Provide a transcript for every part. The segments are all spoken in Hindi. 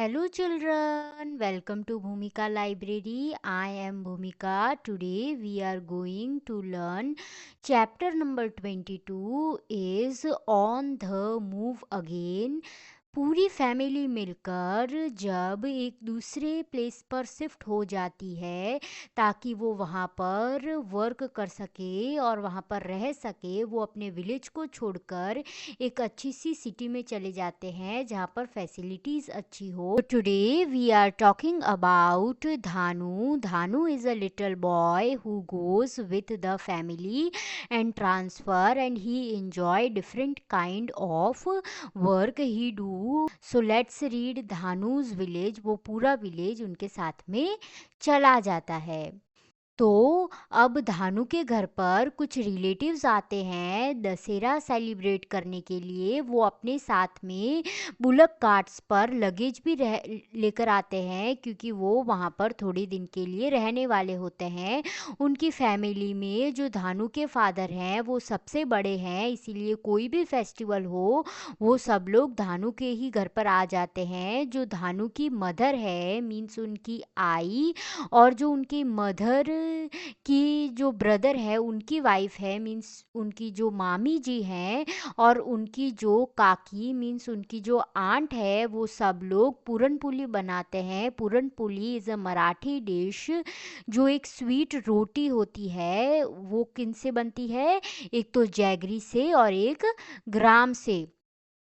Hello children, welcome to Bhumika Library. I am Bhumika. Today we are going to learn chapter number 22 is On the Move Again. पूरी फैमिली मिलकर जब एक दूसरे प्लेस पर शिफ्ट हो जाती है ताकि वो वहाँ पर वर्क कर सके और वहाँ पर रह सके, वो अपने विलेज को छोड़कर एक अच्छी सी सिटी में चले जाते हैं जहाँ पर फैसिलिटीज़ अच्छी हो। Today we are talking about Dhanu. Dhanu is a little boy who goes with the family and transfer, and he enjoy different kind of work he do. So let's read Dhanu's village. वो पूरा विलेज उनके साथ में चला जाता है। तो अब धानु के घर पर कुछ रिलेटिव्स आते हैं दशहरा सेलिब्रेट करने के लिए। वो अपने साथ में बुलक कार्ट्स पर लगेज भी लेकर आते हैं क्योंकि वो वहाँ पर थोड़े दिन के लिए रहने वाले होते हैं। उनकी फैमिली में जो धानु के फादर हैं वो सबसे बड़े हैं, इसीलिए कोई भी फेस्टिवल हो वो सब लोग धानु के ही घर पर आ जाते हैं। जो धानु की मदर है मीन्स उनकी आई, और जो उनकी मदर की जो ब्रदर है उनकी वाइफ है मीन्स उनकी जो मामी जी हैं, और उनकी जो काकी मीन्स उनकी जो आंट है, वो सब लोग पूरन पुली बनाते हैं। पूरन पुली इज़ अ मराठी डिश जो एक स्वीट रोटी होती है। वो किन से बनती है? एक तो जैगरी से और एक ग्राम से,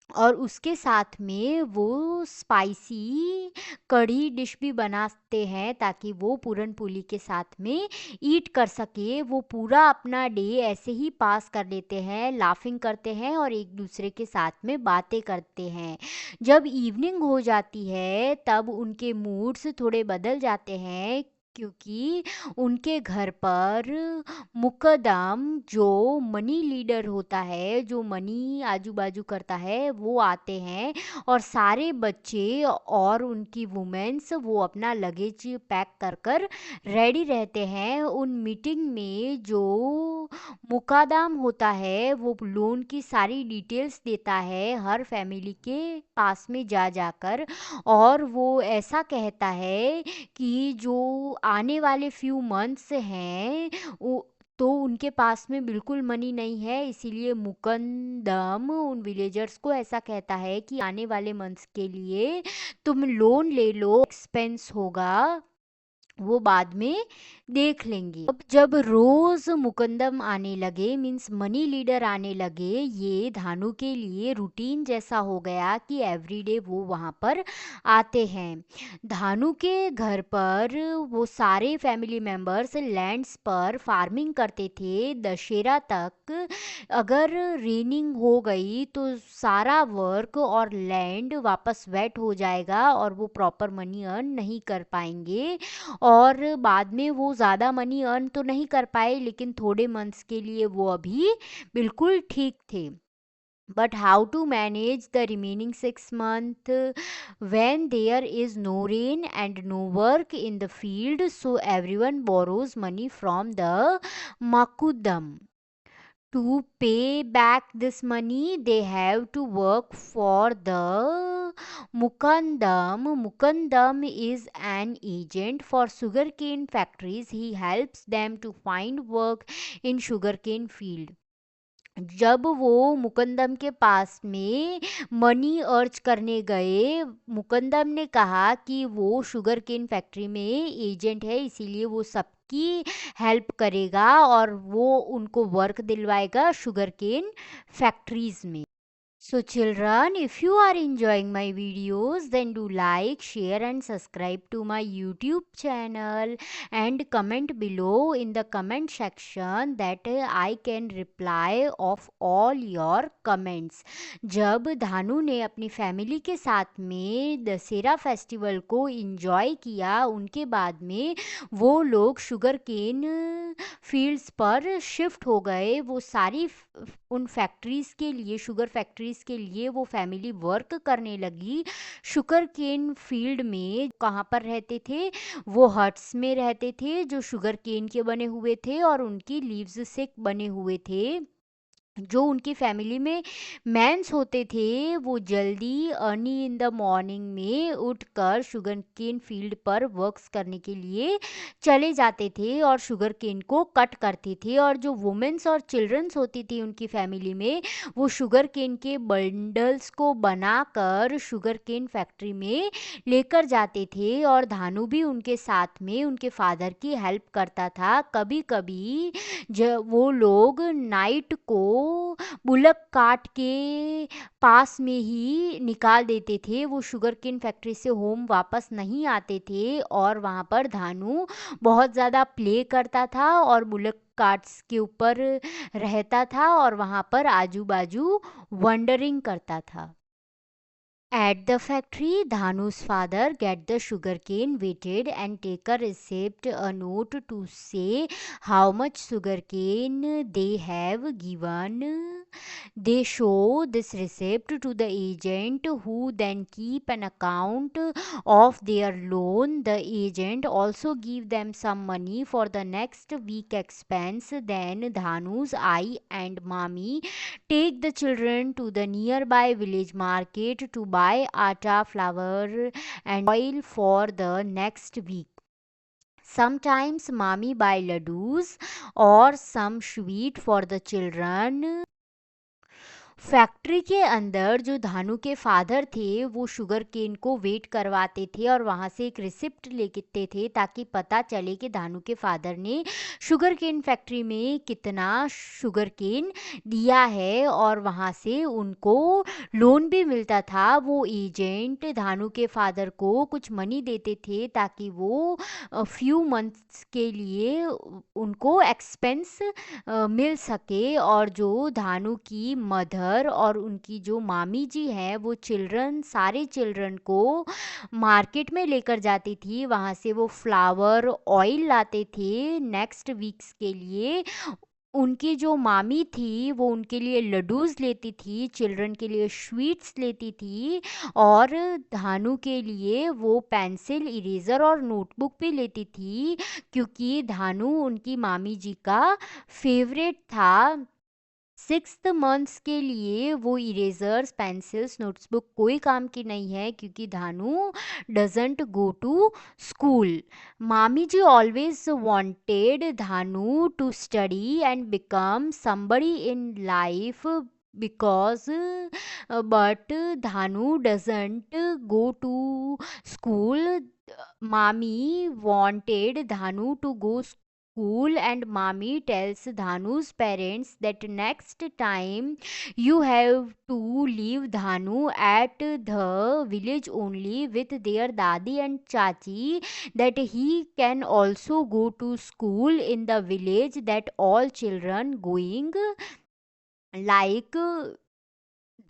और उसके साथ में वो स्पाइसी कढ़ी डिश भी बनाते हैं ताकि वो पूरन पुली के साथ में ईट कर सके। वो पूरा अपना डे ऐसे ही पास कर लेते हैं, लाफिंग करते हैं और एक दूसरे के साथ में बातें करते हैं। जब इवनिंग हो जाती है तब उनके मूड्स थोड़े बदल जाते हैं क्योंकि उनके घर पर मुकदम जो मनी लीडर होता है, जो मनी आजू बाजू करता है, वो आते हैं। और सारे बच्चे और उनकी वुमेन्स वो अपना लगेज पैक कर कर रेडी रहते हैं। उन मीटिंग में जो मुकादम होता है वो लोन की सारी डिटेल्स देता है हर फैमिली के पास में जा जाकर, और वो ऐसा कहता है कि जो आने वाले फ्यू मंथ्स हैं तो उनके पास में बिल्कुल मनी नहीं है, इसीलिए मुकंदम उन विलेजर्स को ऐसा कहता है कि आने वाले मंथ्स के लिए तुम लोन ले लो, एक्सपेंस होगा वो बाद में देख लेंगे। अब जब रोज मुकंदम आने लगे मीन्स मनी लीडर आने लगे, ये धानु के लिए रूटीन जैसा हो गया कि एवरीडे वो वहाँ पर आते हैं। धानु के घर पर वो सारे फैमिली मेंबर्स लैंड्स पर फार्मिंग करते थे। दशहरा तक अगर रेनिंग हो गई तो सारा वर्क और लैंड वापस वेट हो जाएगा और वो प्रॉपर मनी अर्न नहीं कर पाएंगे। और बाद में वो ज़्यादा मनी अर्न तो नहीं कर पाए, लेकिन थोड़े मंथ्स के लिए वो अभी बिल्कुल ठीक थे। But how to manage the remaining 6 months when there is no rain and no work in the field? So everyone borrows money from the Makudam. To pay back this money, they have to work for the Mukandam. Mukandam is an agent for sugarcane factories. He helps them to find work in sugarcane field. जब वो मुकंदम के पास में मनी अर्ज करने गए, मुकंदम ने कहा कि वो शुगर केन फैक्ट्री में एजेंट है, इसीलिए वो सबकी हेल्प करेगा और वो उनको वर्क दिलवाएगा शुगर केन फैक्ट्रीज में। So children, if you are enjoying my videos, then do like, share and subscribe to my YouTube channel, and comment below in the comment section that I can reply of all your comments. जब धानु ने अपनी फैमिली के साथ में दशहरा फेस्टिवल को एंजॉय किया, उनके बाद में वो लोग शुगर केन फील्ड्स पर शिफ्ट हो गए। वो सारी उन फैक्ट्रीज़ के लिए, शुगर फैक्ट्रीज़ के लिए वो फैमिली वर्क करने लगी। शुगर केन फील्ड में कहाँ पर रहते थे? वो हट्स में रहते थे जो शुगर केन के बने हुए थे और उनकी लीव्स से बने हुए थे। जो उनकी फैमिली में मेंस होते थे वो जल्दी अर्ली इन द मॉर्निंग में उठकर शुगर केन फील्ड पर वर्क्स करने के लिए चले जाते थे और शुगर केन को कट करते थे। और जो वुमेन्स और चिल्ड्रंस होती थी उनकी फैमिली में, वो शुगर केन के बंडल्स को बनाकर शुगर केन फैक्ट्री में लेकर जाते थे। और धानु भी उनके साथ में उनके फादर की हेल्प करता था। कभी कभी जब वो लोग नाइट को बुलक काट के पास में ही निकाल देते थे, वो शुगर केन फैक्ट्री से होम वापस नहीं आते थे। और वहाँ पर धानु बहुत ज़्यादा प्ले करता था और बुलक कार्ट्स के ऊपर रहता था और वहाँ पर आजू बाजू वंडरिंग करता था। At the factory, Dhanu's father get the sugarcane weighted and take a receipt, a note to say how much sugarcane they have given. They show this receipt to the agent who then keep an account of their loan. The agent also give them some money for the next week expense. Then Dhanu's I and Mami take the children to the nearby village market to buy atta, flour, and oil for the next week. Sometimes mommy buy ladoos or some sweet for the children. Factory के अंदर जो धानु के फादर थे वो शुगर केन को वेट करवाते थे और वहाँ से एक रिसिप्ट लेते थे ताकि पता चले कि धानु के फादर ने शुगर केन फैक्ट्री में कितना शुगर केन दिया है। और वहाँ से उनको लोन भी मिलता था। वो एजेंट धानु के फादर को कुछ मनी देते थे ताकि वो फ्यू मंथ्स के लिए उनको एक्सपेंस मिल सके। और जो धानु की मदर और उनकी जो मामी जी हैं वो सारे चिल्ड्रन को मार्केट में लेकर जाती थी। वहाँ से वो फ्लावर ऑयल लाते थे नेक्स्ट वीक्स के लिए। उनकी जो मामी थी वो उनके लिए लड्डूज लेती थी, चिल्ड्रन के लिए स्वीट्स लेती थी और धानु के लिए वो पेंसिल, इरेजर और नोटबुक भी लेती थी क्योंकि धानु उनकी मामी जी का फेवरेट था। 6th मंथ्स के लिए वो इरेजर्स, पेंसिल्स, नोट्सबुक कोई काम की नहीं है क्योंकि Dhanu doesn't go to school. मामी ji always wanted Dhanu to study and become somebody in life because but Dhanu doesn't go to school. Mami wanted Dhanu to go school and Mami tells Dhanu's parents that next time you have to leave Dhanu at the village only with their dadi and chachi, that he can also go to school in the village, that all children going like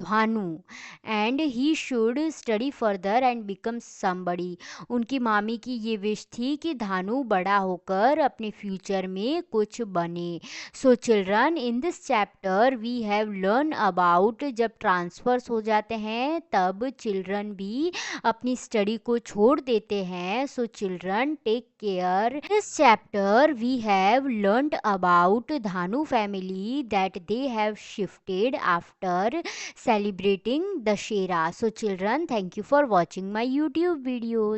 Dhanu and he should study further and become somebody. उनकी मामी की ये विश थी कि धानु बड़ा होकर अपने फ्यूचर में कुछ बने। So children, in this chapter we have learn about जब ट्रांसफर्स हो जाते हैं तब चिल्ड्रन भी अपनी स्टडी को छोड़ देते हैं। So children take care. This chapter we have learned about Dhanu family that they have shifted after celebrating Dashera. So children, thank you for watching my YouTube videos.